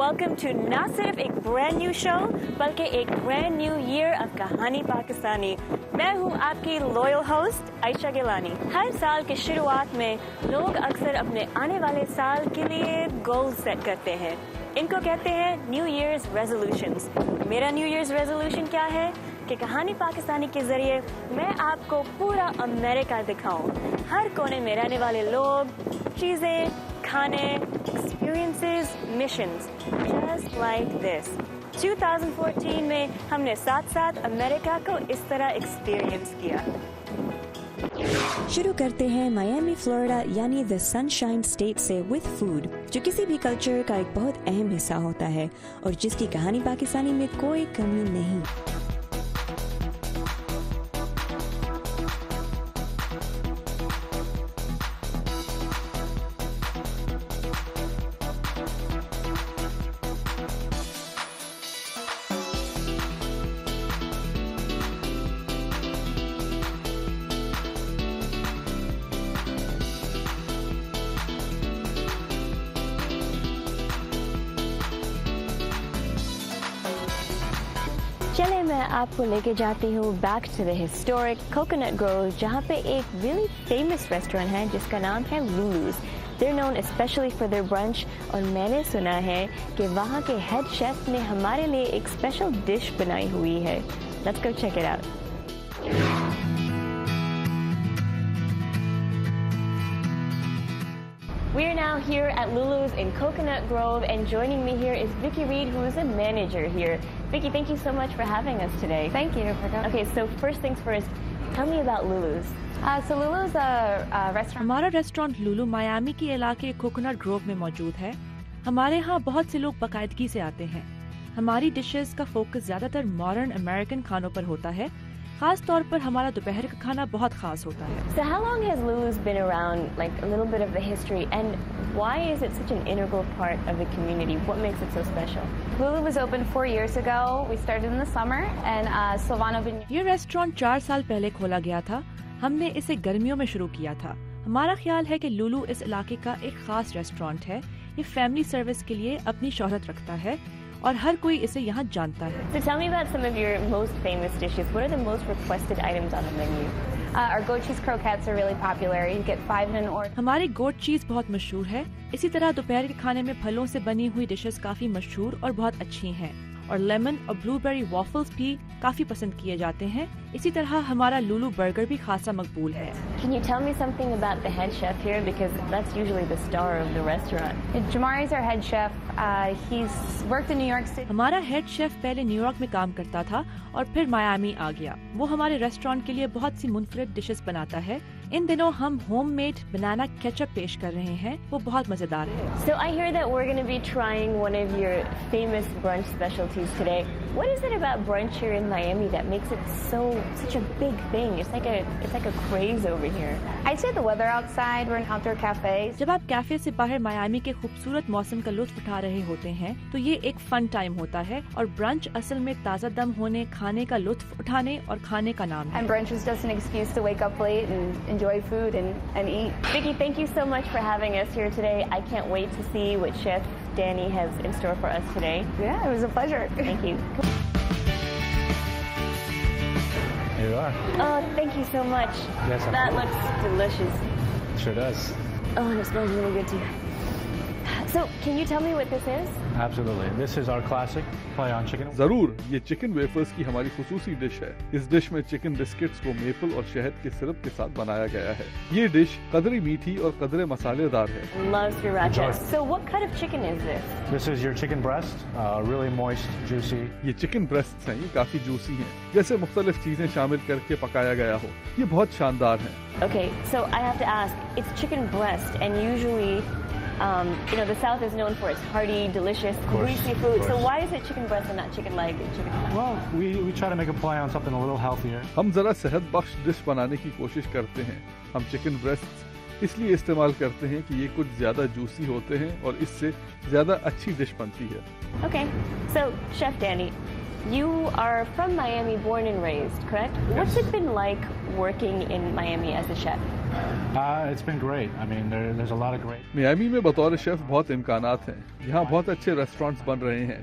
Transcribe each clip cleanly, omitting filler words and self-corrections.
Welcome to ना सिर्फ एक ब्रांड न्यू शो बल्कि एक ब्रांड न्यू ईयर ऑफ कहानी पाकिस्तानी। मैं हूं आपकी लॉयल होस्ट आयशा गिलानी। हर साल की शुरुआत में लोग अक्सर अपने आने वाले साल के लिए गोल सेट करते हैं। इनको कहते हैं न्यू ईयर्स रेजोल्यूशंस। मेरा न्यू ईयर्स रेजोल्यूशन क्या है कि कहानी पाकिस्तानी के जरिए मैं आपको पूरा अमेरिका दिखाऊं। हर कोने में रहने वाले लोग, चीजें, खाने, experiences, missions, just like this. 2014 में हमने साथ साथ अमेरिका को इस तरह एक्सपीरियंस किया। शुरू करते हैं मायामी फ्लोरिडा यानी द सनशाइन स्टेट से विद फूड, जो किसी भी कल्चर का एक बहुत अहम हिस्सा होता है और जिसकी कहानी पाकिस्तानी में कोई कमी नहीं। चले मैं आपको लेके जाती हूँ back to the historic coconut grove, जहाँ पे एक रियली फेमस रेस्टोरेंट है जिसका नाम है लुलूज। They're known especially for their brunch और मैंने सुना है कि वहाँ के हेड शेफ ने हमारे लिए एक स्पेशल डिश बनाई हुई है। Let's go check it out. We are now here at Lulu's in Coconut Grove, and joining me here is Vicky Reed, who is a manager here. Vicky, thank you so much for having us today. Thank you for coming. Okay, so first things first, tell me about Lulu's. So Lulu's a restaurant. हमारा restaurant Lulu Miami के इलाके coconut Grove में मौजूद है। हमारे यहाँ बहुत से लोग बाकायदगी से आते हैं। हमारी डिशेस का फोकस ज्यादातर मॉडर्न अमेरिकन खानों पर होता है। खास तौर पर हमारा दोपहर का खाना बहुत खास होता है। So how long has Lulu's been around, like a little bit of the history, and why is it such an integral part of the community? What makes it so special? Lulu was opened 4 years ago. We started in the summer, and Silvano Vignetti. ये restaurant 4 साल पहले खोला गया था। हमने इसे गर्मियों में शुरू किया था। हमारा ख्याल है कि लुलू इस इलाके का एक खास रेस्टोरेंट है। ये फैमिली सर्विस के लिए अपनी शोहरत रखता है और हर कोई इसे यहाँ जानता है। So tell me about some of your most famous dishes. What are the most requested items on the menu? Our goat cheese croquettes are really popular. You get 5 in an order. हमारी गोट चीज बहुत मशहूर है। इसी तरह दोपहर के खाने में फलों से बनी हुई डिशेस काफी मशहूर और बहुत अच्छी हैं। और लेमन और ब्लूबेरी वॉफल्स भी काफी पसंद किए जाते हैं। इसी तरह हमारा लुलू बर्गर भी खासा मकबूल है। Can you tell me something about the head chef here, because that's usually the star of the restaurant? Jamari's our head chef. He's worked in New York City. हमारा हेड शेफ पहले New York में काम करता था और फिर Miami आ गया। वो हमारे रेस्टोरेंट के लिए बहुत सी मुनफरिद डिशेस बनाता है। इन दिनों हम होममेड बनाना केचप पेश कर रहे हैं, वो बहुत मजेदार है। So I hear that we're going to be trying one of your famous brunch specialties today. What is it about brunch here in Miami that makes it such a big thing? It's like a craze over here. I'd say the weather outside. We're an outdoor cafe. जब आप cafe से बाहर Miami के खूबसूरत मौसम का लुत्फ उठा रहे होते हैं तो ये एक फन टाइम होता है और ब्रंच असल में ताज़ा दम होने, खाने का लुत्फ उठाने और खाने का नाम है। And brunch is just an excuse to wake up late and enjoy food and eat. Vicky, thank you so much for having us here today. I can't wait to see what Chef Danny has in store for us today. Yeah, it was a pleasure. Thank you. Here you are. Oh, thank you so much. Yes, that looks delicious. Sure does. Oh, and it smells really good too. So, can you tell me what this is? Absolutely. This is our classic play on chicken. जरूर, ये chicken wafers की हमारी खुसूसी dish है। इस dish में chicken biscuits को maple और शहद के सिरप के साथ बनाया गया है। ये डिश कदरे मीठी और कदरे मसालेदार है। Love sriracha. So, what kind of chicken is this? This is your chicken breast, really moist, juicy. ये चिकन ब्रेस्ट्स हैं, ये काफी जूसी हैं, जैसे मुख्तलिफ चीजें शामिल करके पकाया गया हो। ये बहुत शानदार है। Okay, so I have to ask, it's chicken breast, and usually, the South is known for its hearty, delicious, greasy food. So why is it chicken breast and not chicken leg and chicken thigh? Well, we try to make a play on something a little healthier. हम जरा सेहत बख्श dish बनाने की कोशिश करते हैं। हम chicken breasts इसलिए इस्तेमाल करते हैं कि ये कुछ ज्यादा जूसी होते हैं और इससे ज्यादा अच्छी डिश बनती है। Okay, so Chef Danny, you are from Miami, born and raised, correct? Yes. What's it been like working in Miami as a chef? It's been great. I mean, there's a lot of great. Miami में बतौर chef बहुत इम्कानात हैं। यहाँ बहुत अच्छे restaurants बन रहे हैं।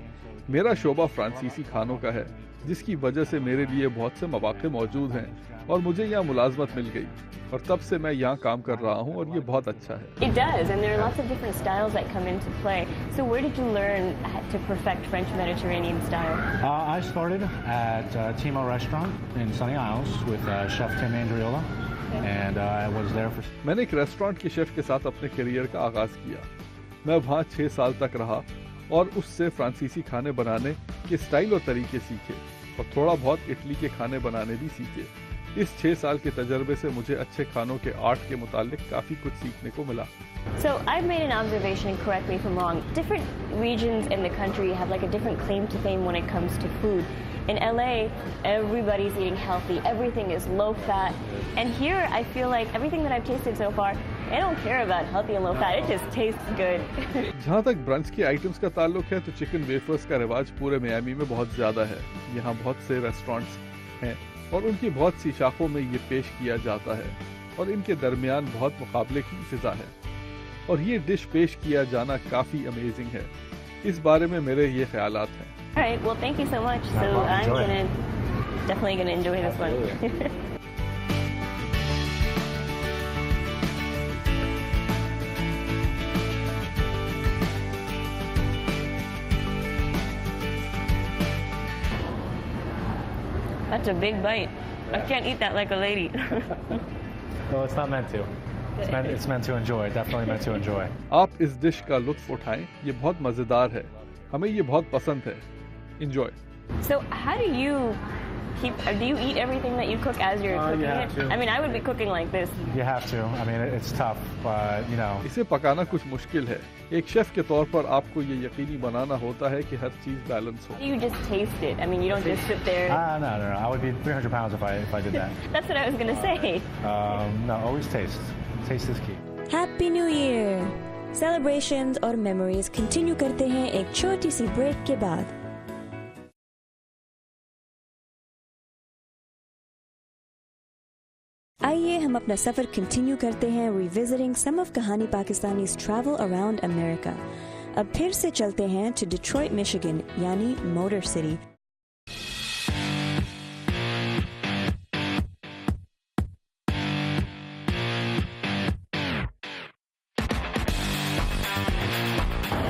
मेरा शोबा फ्रांसीसी खानों का है, जिसकी वजह से मेरे लिए बहुत से मौके मौजूद हैं और मुझे यहाँ मुलाजमत मिल गई और तब से मैं यहाँ काम कर रहा हूँ और ये बहुत अच्छा है। It does, and there are lots of different styles that come into play. So where did you learn to perfect French Mediterranean style? I started at Timo Restaurant in Sunny Isles with Chef Tim Andriola, and I was there for. मैंने एक restaurant के chef के साथ अपने career का आगाज किया। मैं वहाँ 6 साल तक रहा और उससे फ्रांसीसी खाने बनाने के स्टाइल और तरीके सीखे और थोड़ा बहुत इटली के खाने बनाने भी सीखे। इस 6 साल के तजर्बे से मुझे अच्छे खानों के आर्ट के मुतालिक काफी कुछ सीखने को मिला। So I've made an observation, and correct me if I'm wrong. Different regions in the country have like a different claim to fame when it comes to food. In LA, everybody's eating healthy. Everything is low fat. And here, I feel like everything that I've tasted so far, I don't care about healthy and low fat. It just tastes good. जहाँ तक brunch के items का ताल्लुक है तो chicken wafers का रिवाज पूरे मियामी में बहुत ज्यादा है। यहाँ बहुत से रेस्टोरेंट्स हैं और उनकी बहुत सी शाखों में ये पेश किया जाता है और इनके दरमियान बहुत मुकाबले की फिजा है और ये डिश पेश किया जाना काफी अमेजिंग है। इस बारे में मेरे ये ख्यालात हैं। All right, well, thank you so much. So I'm definitely gonna enjoy this one. That's a big bite. I can't eat that like a lady. Well, it's not meant to. It's meant to enjoy. Definitely meant to enjoy. आप इस dish का लुत्फ उठाएं, ये बहुत मजेदार है। हमें ये बहुत पसंद है। Enjoy. So how do you eat everything that you cook as you're cooking you it? have to. I mean, I would be cooking like this. You have to. I mean, it's tough, but you know. इसे पकाना कुछ मुश्किल है। एक chef के तौर पर आपको ये यकीनी बनाना होता है कि हर चीज बैलेंस हो। You just taste it. I mean, you don't just sit there. No. I would be 300 pounds if I did that. That's what I was gonna say. No, always taste. Taste is key. Happy new year. Celebrations और memories continue करते हैं एक छोटी सी break के बाद। आइए हम अपना सफर कंटिन्यू करते हैं रिविजिटिंग सम ऑफ कहानी पाकिस्तानीज़ ट्रैवल अराउंड अमेरिका। अब फिर से चलते हैं टू डिट्रॉइट मिशिगन यानी motor city.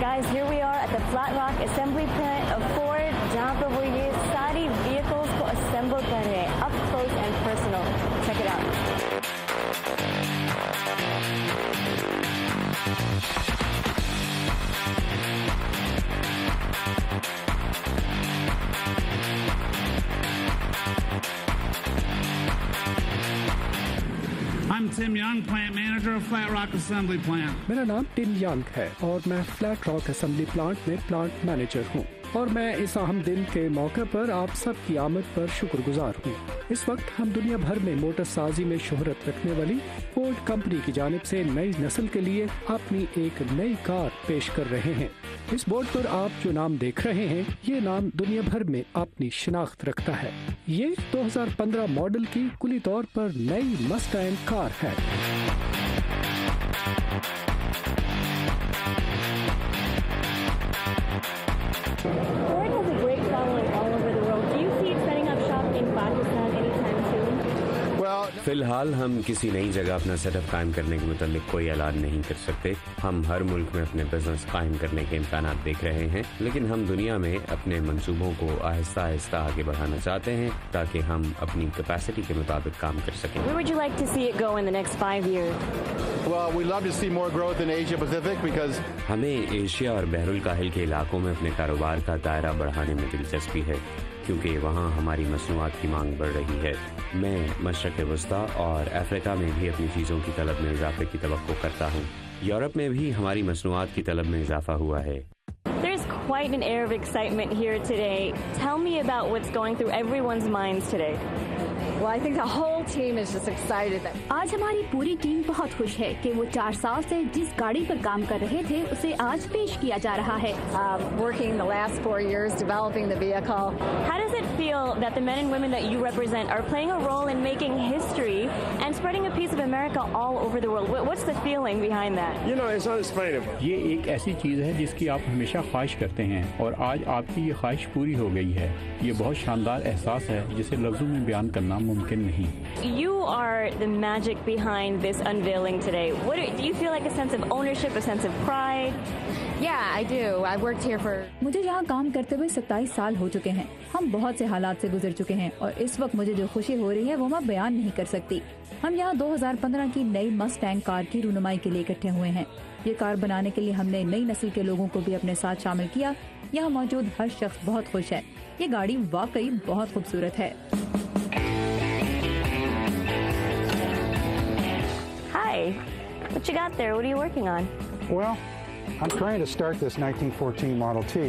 Guys, here we are at the Flat Rock Assembly Plant of Ford, जहाँ पर वो ये सारी vehicles को assemble कर रहे हैं, up close and personal. Check it out. I'm Tim Young, plant manager of Flat Rock Assembly Plant. मेरा नाम टिम यंग है और मैं फ्लैट रॉक असेंबली प्लांट में प्लांट मैनेजर हूँ और मैं इस अहम दिन के मौके पर आप सब की आमद पर शुक्रगुजार हूँ। इस वक्त हम दुनिया भर में मोटरसाजी में शोहरत रखने वाली फोर्ड कंपनी की जानिब से नई नस्ल के लिए अपनी एक नई कार पेश कर रहे हैं। इस बोर्ड पर आप जो नाम देख रहे हैं, ये नाम दुनिया भर में अपनी शिनाख्त रखता है। ये 2015 मॉडल की कुली तौर पर नई मस्टैंग कार है। Ford has a great following all over the world. Do you see it setting up shop in Pakistan anytime soon? फिलहाल हम किसी नई जगह अपना सेटअप कायम करने के मुतालिक कोई ऐलान नहीं कर सकते। हम हर मुल्क में अपने बिजनेस कायम करने के इम्कानात देख रहे हैं, लेकिन हम दुनिया में अपने मंसूबों को आहिस्ता आहिस्ता आगे बढ़ाना चाहते हैं ताकि हम अपनी कैपेसिटी के मुताबिक काम कर सकें। Where would you like to see it go in the next 5 years? Well, we'd love to see more growth in Asia Pacific because हमें एशिया और बहरुल काहिल के इलाकों में अपने कारोबार का दायरा बढ़ाने में दिलचस्पी है क्योंकि वहाँ हमारी मसनूआत की मांग बढ़ रही है। मैं मशरक़ वस्ता और अफ्रीका में भी अपनी चीज़ों की तलब में इजाफे की तवक्को करता हूँ। यूरोप में भी हमारी मसनूआत की तलब में इजाफा हुआ है। There's quite an air of excitement here today. Tell me about what's going through everyone's minds today. Well, I think the whole team is just excited that आज हमारी पूरी टीम बहुत खुश है कि वो 4 साल से जिस गाड़ी पर काम कर रहे थे उसे आज पेश किया जा रहा है। working the last 4 years developing the vehicle. How does it feel that the men and women that you represent are playing a role in making history and spreading a piece of America all over the world? What's the feeling behind that? You know, it's unexplainable. ये एक ऐसी चीज़ है जिसकी आप हमेशा ख्वाहिश करते हैं और आज आपकी ये ख्वाहिश पूरी हो गई है। ये बहुत शानदार एहसास है जिसे लफ्ज़ों में बयान करना मुमकिन नहीं। You are the magic behind this unveiling today. Do you feel like a sense of ownership, a sense of pride? Yeah, I do. I worked here for... मुझे यहाँ काम करते हुए 27 साल हो चुके हैं। हम बहुत से हालात से गुजर चुके हैं और इस वक्त मुझे जो खुशी हो रही है वो मैं बयान नहीं कर सकती। हम यहाँ 2015 की नई मस्टैंग कार की रूनुमाई के लिए इकट्ठे हुए हैं। ये कार बनाने के लिए हमने नई नस्ल के लोगों को भी अपने साथ शामिल किया। यहाँ मौजूद हर शख्स बहुत खुश है। ये गाड़ी वाकई बहुत खूबसूरत है। Hi, what you got there? What are you working on? Well, I'm trying to start this 1914 Model T.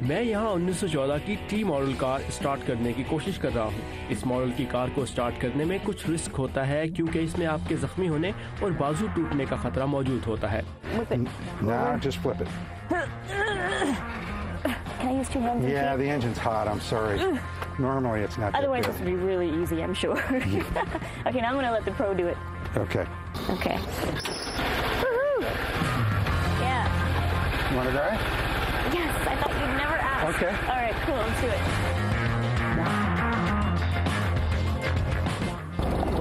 मैं यहाँ 1914 की T मॉडल कार स्टार्ट करने की कोशिश कर रहा हूँ। इस मॉडल की कार को स्टार्ट करने में कुछ रिस्क होता है क्योंकि इसमें आपके जख्मी होने और बाजू टूटने का खतरा मौजूद होता है। No, just flip it. Can I use two hands? Yeah, the engine's hot. I'm sorry. Normally it's not. Otherwise, that this would be really easy, I'm sure. Okay, now I'm going to let the pro do it. Okay. Okay. Woohoo! Yeah. You want to try? Yes, I thought you'd never ask. Okay. All right, cool. Let's do it.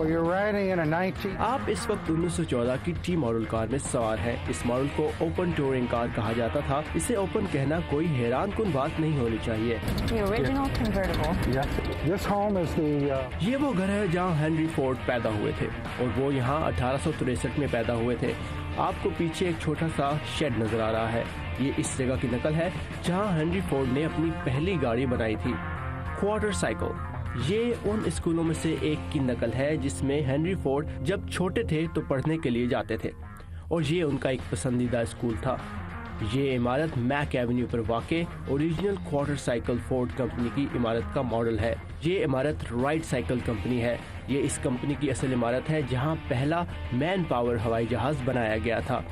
Well, you're riding in a 19... आप इस वक्त 1914 की T model car में सवार हैं। इस model को open touring car कहा जाता था। इसे ओपन कहना कोई हैरान कुन बात नहीं होनी चाहिए। The original convertible. Yeah. This home is the... ये वो घर है जहाँ हेनरी फोर्ड पैदा हुए थे और वो यहाँ 1863 में पैदा हुए थे। आपको पीछे एक छोटा सा शेड नजर आ रहा है। ये इस जगह की नकल है जहाँ हेनरी फोर्ड ने अपनी पहली गाड़ी बनाई थी, क्वार्टर साइकिल। ये उन स्कूलों में से एक की नकल है जिसमें हेनरी फोर्ड जब छोटे थे तो पढ़ने के लिए जाते थे और ये उनका एक पसंदीदा स्कूल था। ये इमारत मैक एवेन्यू पर वाक़े original quarter cycle Ford company की इमारत का मॉडल है। ये इमारत राइट साइकिल कंपनी है। ये इस कंपनी की असल इमारत है जहां पहला मैन पावर हवाई जहाज बनाया गया था।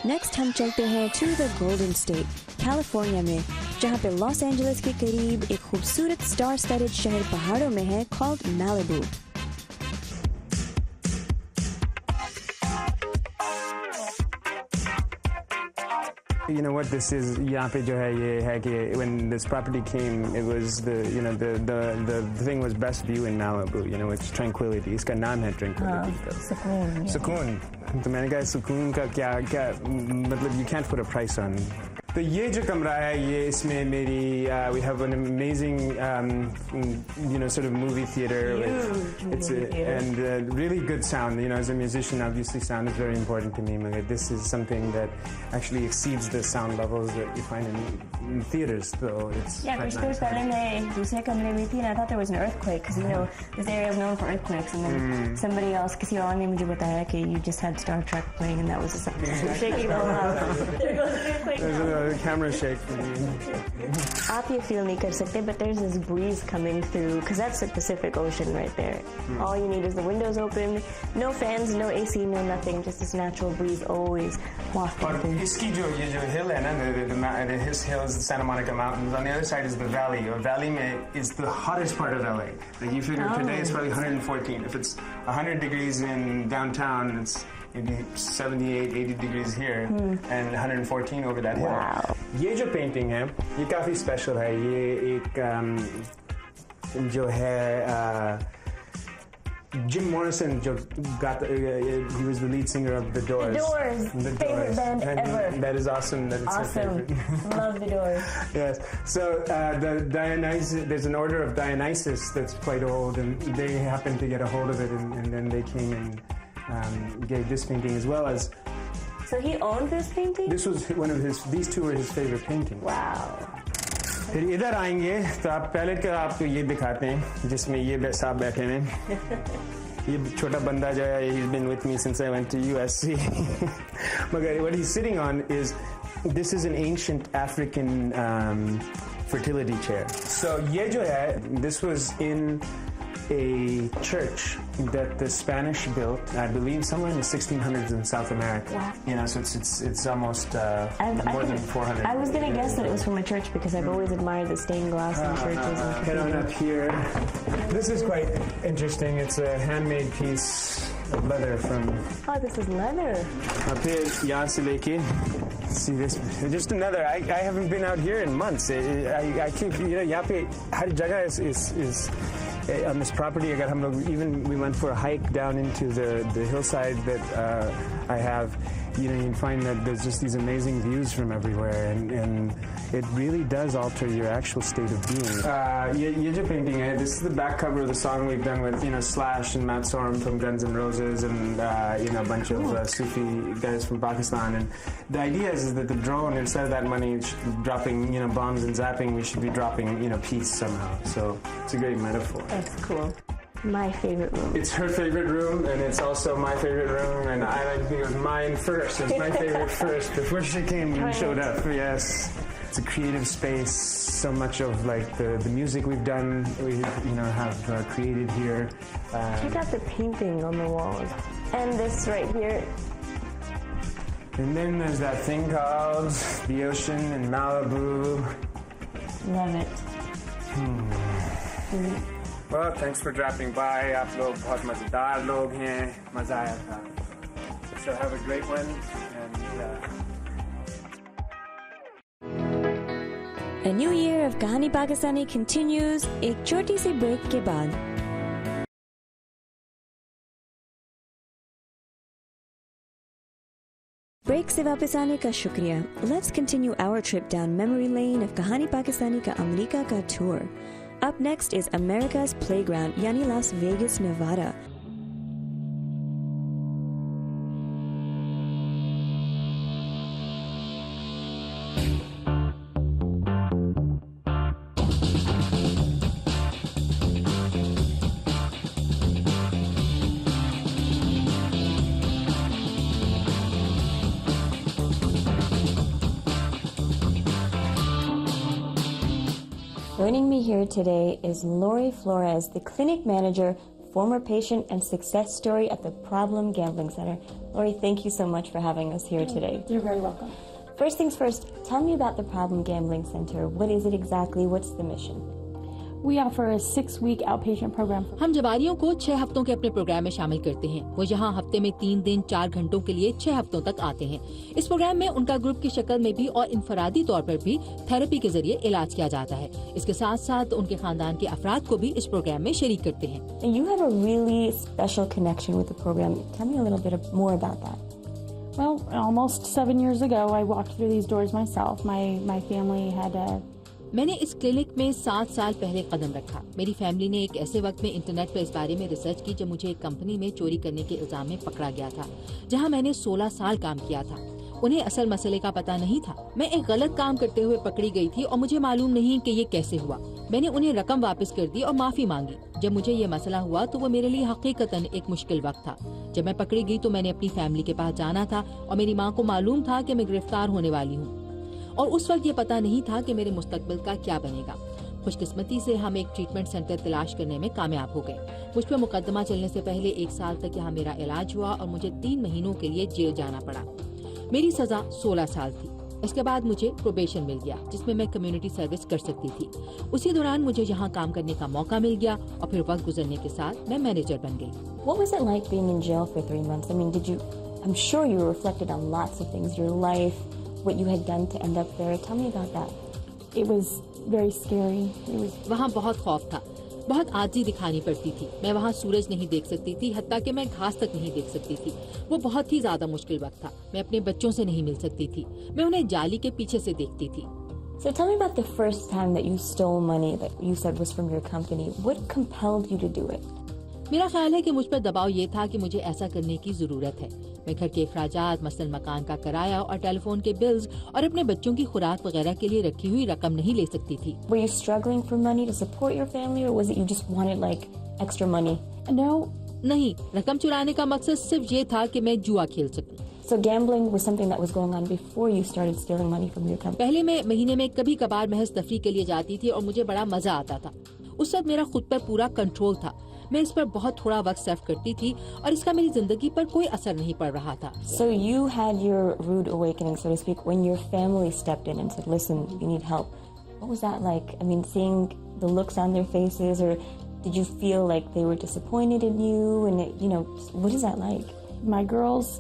नेक्स्ट हम चलते हैं to the golden state California में, जहाँ पे लॉस एंजलिस के करीब एक खूबसूरत स्टार स्टडेड शहर पहाड़ों में है called Malibu. You know what this is? यहाँ पे जो है ये है कि when this property came, it was the thing was best view in Malibu. You know, it's tranquility. इसका नाम है tranquility. सुकून। सुकून। तो मैंने कहा सुकून का क्या मतलब you can't put a price on. तो ये जो कमरा है ये इसमें मेरी we have an amazing sort of movie theater. It's and really good sound. You know, as a musician, obviously sound is very important to me. This is something that actually exceeds the sound levels that you find in theaters. So it's कुछ देर पहले मैं दूसरे कमरे में थी and I thought there was an earthquake because you know this area is known for earthquakes and then somebody else किसी और ने मुझे बताया कि you just had Star Trek playing and that was shaking the whole house. There goes the earthquake. The camera shake for me. आप ये feel नहीं कर सकते, but there's this breeze coming through because that's the Pacific Ocean right there. All you need is the windows open, no fans, no AC, no nothing, just this natural breeze always wafting through. इसकी जो ये जो hill है ना, his hill is the Santa Monica Mountains. On the other side is the valley. The valley is the hottest part of LA. Like you figure today it's probably 114. If it's 100 degrees in downtown, it's maybe 78, 80 degrees here, and 114 over that hill. Wow. ये जो painting है, ये काफी special है. ये एक जो है Jim Morrison, he was the lead singer of The Doors. The Doors, favorite band ever. That is awesome. That it's awesome. Her favorite. Love The Doors. Yes. So there's an order of Dionysus that's quite old, and they happened to get a hold of it, and then they came and gave this painting as well as. So he owned this painting? This was one of these two were his favorite paintings. Wow. फिर इधर आएंगे तो आप पहले का आपको ये दिखाते हैं जिसमें ये साहब बैठे हैं। ये छोटा बंदा जो है he's been with me since I went to USC. मगर what he's sitting on is this is an ancient African fertility chair. So ये जो है this was in a church that the Spanish built, I believe, somewhere in the 1600s in South America. Wow. You know, so it's almost more than 400. I was going to guess that it was from a church because I've always admired the stained glass in churches. And head on up here. This is quite interesting. It's a handmade piece of leather from. Oh, this is leather. Up here, यहाँ से लेके. See this? Just another. I haven't been out here in months. I keep, you know, यहाँ पे हर जगह is on this property. अगर हम लोग, even we went for a hike down into the hillside that I have. You know, you find that there's just these amazing views from everywhere, and it really does alter your actual state of being. ये जो painting है, this is the back cover of the song we've done with, you know, Slash and Matt Sorum from Guns N' Roses, and you know, a bunch of Sufi guys from Pakistan. And the idea is that the drone, instead of that money dropping, you know, bombs and zapping, we should be dropping, you know, peace somehow. So it's a great metaphor. That's cool. My favorite room. It's her favorite room, and it's also my favorite room, and I like to think it was mine first. It was my favorite first before she came and showed up. Yes, it's a creative space. So much of like the music we've done, we have created here. Check out the painting on the walls, and this right here. And then there's that thing called the ocean in Malibu. Love it. Well, thanks for dropping by. आप लोग बहुत मजेदार लोग हैं. मजा आया था. So have a great one. A new year of कहानी पाकिस्तानी continues एक छोटी सी ब्रेक के बाद. ब्रेक से वापस आने का शुक्रिया. Let's continue our trip down memory lane of कहानी पाकिस्तानी का अमेरिका का tour. Up next is America's Playground, यानी Las Vegas, Nevada. Joining me here today is Lori Flores, the clinic manager, former patient, and success story at the Problem Gambling Center. Lori, thank you so much for having us here today. You're very welcome. First things first, tell me about the Problem Gambling Center. What is it exactly? What's the mission? We offer a 6-week outpatient program. हम जवारियों को 6 हफ्तों के अपने programme में शामिल करते हैं. वो यहाँ हफ्ते में 3 दिन 4 घंटों के लिए 6 हफ्तों तक आते हैं. इस प्रोग्राम में उनका ग्रुप की शक्ल में भी और इनफरादी तौर पर भी थेरेपी के जरिए इलाज किया जाता है. इसके साथ साथ उनके खानदान के अफराद को भी इस प्रोग्राम में शरीक करते हैं. You have a really special connection with the program. Tell me a little bit more about that. Well, almost 7 years ago, I walked through these doors myself. My family had a मैंने इस clinic में 7 साल पहले कदम रखा. मेरी family ने एक ऐसे वक्त में इंटरनेट पर इस बारे में रिसर्च की जब मुझे एक कंपनी में चोरी करने के इल्जाम में पकड़ा गया था, जहां मैंने 16 साल काम किया था. उन्हें असल मसले का पता नहीं था. मैं एक गलत काम करते हुए पकड़ी गई थी और मुझे मालूम नहीं कि ये कैसे हुआ. मैंने उन्हें रकम वापस कर दी और माफी मांगी. जब मुझे ये मसला हुआ तो वो मेरे लिए हकीकतन एक मुश्किल वक्त था. जब मैं पकड़ी गई तो मैंने अपनी फैमिली के पास जाना था और मेरी माँ को मालूम था कि मैं गिरफ्तार होने वाली हूँ, और उस वक्त ये पता नहीं था कि मेरे मुस्तकबिल का क्या बनेगा. खुशकिस्मती से हम एक ट्रीटमेंट सेंटर तलाश करने में कामयाब हो गए. मुझ पर मुकदमा चलने से पहले 1 साल तक यहाँ मेरा इलाज हुआ और मुझे 3 महीनों के लिए जेल जाना पड़ा. मेरी सजा 16 साल थी. इसके बाद मुझे प्रोबेशन मिल गया जिसमें मैं कम्युनिटी सर्विस कर सकती थी. उसी दौरान मुझे यहाँ काम करने का मौका मिल गया और फिर वक्त गुजरने के साथ मैं मैनेजर बन गई. What was it like being in jail for 3 months? I mean, I'm sure you reflected on lots of things, your life, what you had done to end up there. Tell me about that. It was very scary. वहाँ बहुत खौफ था. बहुत आजी दिखानी पड़ती थी. मैं वहाँ सूरज नहीं देख सकती थी, हत्ता कि मैं घास तक नहीं देख सकती थी. वो बहुत ही ज्यादा मुश्किल वक्त था. मैं अपने बच्चों से नहीं मिल सकती थी. मैं उन्हें जाली के पीछे से देखती थी. So tell me about the first time that you stole money that you said was from your company. What compelled you to do it? मेरा ख्याल है कि मुझ पर दबाव ये था कि मुझे ऐसा करने की जरूरत है. मैं घर के अखराजात, मसलन मकान का किराया और टेलीफोन के बिल्स और अपने बच्चों की खुराक वगैरह के लिए रखी हुई रकम नहीं ले सकती थी. Were you struggling for money to support your family, or was it you just wanted like extra money? No, नहीं. रकम चुराने का मकसद सिर्फ ये था कि मैं जुआ खेल सकूं. So gambling was something that was going on before you started stealing money from your company. पहले मैं महीने में कभी कभार महज तफरी के लिए जाती थी और मुझे बड़ा मजा आता था. उस वक्त मेरा खुद पर पूरा कंट्रोल था. मैं इस पर बहुत थोड़ा वक्त सर्व करती थी और इसका मेरी जिंदगी पर कोई असर नहीं पड़ रहा था। So you had your rude awakening, so to speak, when your family stepped in and said, "Listen, you need help." What was that like? I mean, seeing the looks on their faces, or did you feel like they were disappointed in you? And what is that like? My girls,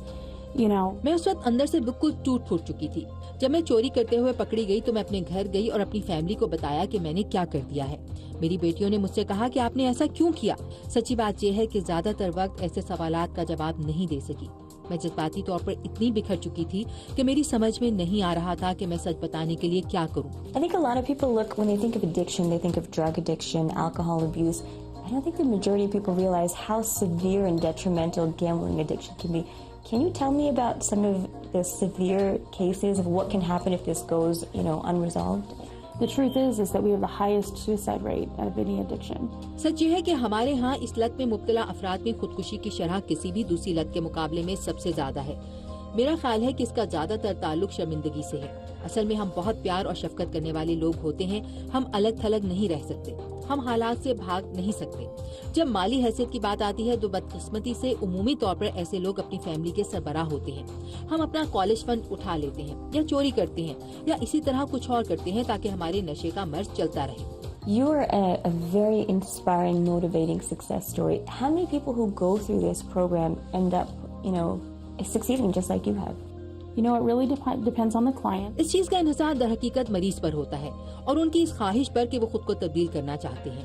मैं उस वक्त अंदर से बिल्कुल टूट फूट चुकी थी। जब मैं चोरी करते हुए पकड़ी गई तो मैं अपने घर गई और अपनी फैमिली को बताया कि मैंने क्या कर दिया है। मेरी बेटियों ने मुझसे कहा कि आपने ऐसा क्यों किया। सच्ची बात यह है कि ज्यादातर वक्त ऐसे सवालात का जवाब नहीं दे सकी। मैं जज्बाती तौर पर इतनी बिखर चुकी थी कि मेरी समझ में नहीं आ रहा था कि मैं सच बताने के लिए क्या करूं। I think a lot of people look, when they think of addiction, they think of drug addiction, alcohol abuse. I don't think the majority of people realize how severe and detrimental gambling addiction can be. Can you tell me about some of the severe cases of what can happen if this goes, unresolved? The truth is that we have the highest suicide rate of any addiction. सच ये है कि हमारे यहाँ इस लत में मुब्तला अफराद में खुदकुशी की शरह किसी भी दूसरी लत के मुकाबले में सबसे ज्यादा है। मेरा ख्याल है कि इसका ज्यादातर ताल्लुक शर्मिंदगी से है। असल में हम बहुत प्यार और शफकत करने वाले लोग होते हैं। हम अलग थलग नहीं रह सकते। हम हालात से भाग नहीं सकते। जब माली हैसियत की बात आती है तो बदकिस्मती से उमूमी तौर पर ऐसे लोग अपनी फैमिली के सरबराह होते हैं। हम अपना कॉलेज फंड उठा लेते हैं या चोरी करते हैं या इसी तरह कुछ और करते हैं ताकि हमारे नशे का मर्ज चलता रहे। You're a very inspiring, motivating success story. How many people who go through this program end up, succeeding just like you have? It really depends on the client. इस चीज का इन्हिसार दर हकीकत मरीज पर होता है और उनकी इस ख्वाहिश पर कि वो खुद को तब्दील करना चाहते हैं।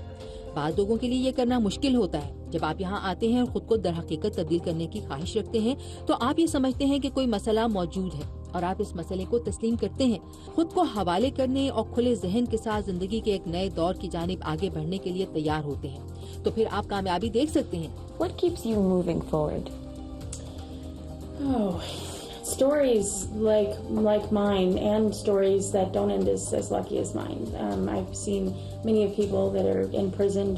बाद लोगों के लिए ये करना मुश्किल होता है। जब आप यहाँ आते हैं और खुद को दर हकीकत तब्दील करने की ख्वाहिश रखते हैं तो आप ये समझते हैं कि कोई मसला मौजूद है और आप इस मसले को तस्लीम करते हैं। खुद को हवाले करने और खुले जहन के साथ जिंदगी के एक नए दौर की जानिब आगे बढ़ने के लिए तैयार होते हैं तो फिर आप कामयाबी देख सकते हैं। What keeps you moving forward? Oh, stories like mine and stories that don't end as lucky as mine. I've seen many of people that are in prison.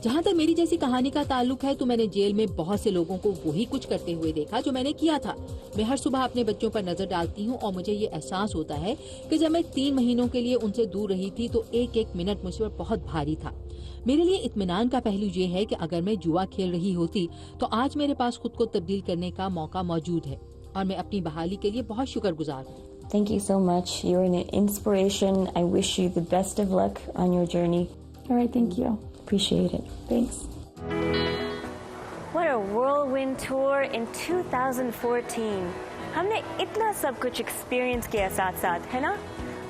जहाँ तक मेरी जैसी कहानी का ताल्लुक है तो मैंने जेल में बहुत से लोगों को वही कुछ करते हुए देखा जो मैंने किया था। मैं हर सुबह अपने बच्चों पर नजर डालती हूँ और मुझे ये एहसास होता है कि जब मैं 3 महीनों के लिए उनसे दूर रही थी तो एक एक मिनट मुझ पर बहुत भारी था। मेरे लिए इत्मीनान का पहलू ये है कि अगर मैं जुआ खेल रही होती तो आज मेरे पास खुद को तब्दील करने का मौका मौजूद है और मैं अपनी बहाली के लिए बहुत शुक्रगुजार हूँ। Thank you so much. You're an inspiration. I wish you the best of luck on your journey. All right, thank you. Appreciate it. Thanks. What a whirlwind tour in 2014. हमने इतना सब कुछ एक्सपीरियंस किया साथ-साथ, है ना?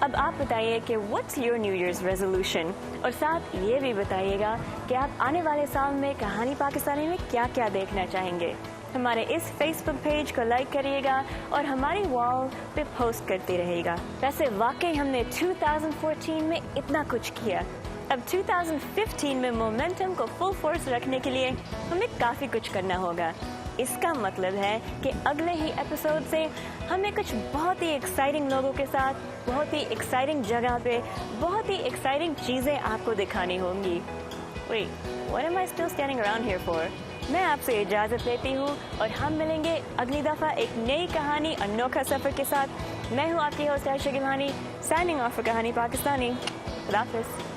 अब आप बताइए कि what's your New Year's resolution? और साथ ये भी बताइएगा कि आप आने वाले साल में कहानी पाकिस्तानी में क्या-क्या देखना चाहेंगे। हमारे इस Facebook पेज को लाइक करिएगा और हमारी वॉल पे पोस्ट करते रहिएगा। वैसे वाकई हमने 2014 में इतना कुछ किया। अब 2015 में मोमेंटम को फुल फोर्स रखने के लिए हमें काफी कुछ करना होगा। इसका मतलब है कि अगले ही एपिसोड से हमें कुछ बहुत ही एक्साइटिंग लोगों के साथ, बहुत ही एक्साइटिंग जगह पे, बहुत ही एक्साइटिंग चीजें आपको दिखानी होंगी। Wait, what am I still standing around here for? मैं आपसे इजाजत लेती हूँ और हम मिलेंगे अगली दफा एक नई कहानी, अनोखा सफर के साथ। मैं हूँ आपकी host Ayesha Gilani, signing off for Kahani Pakistani. खुदा हाफिज़।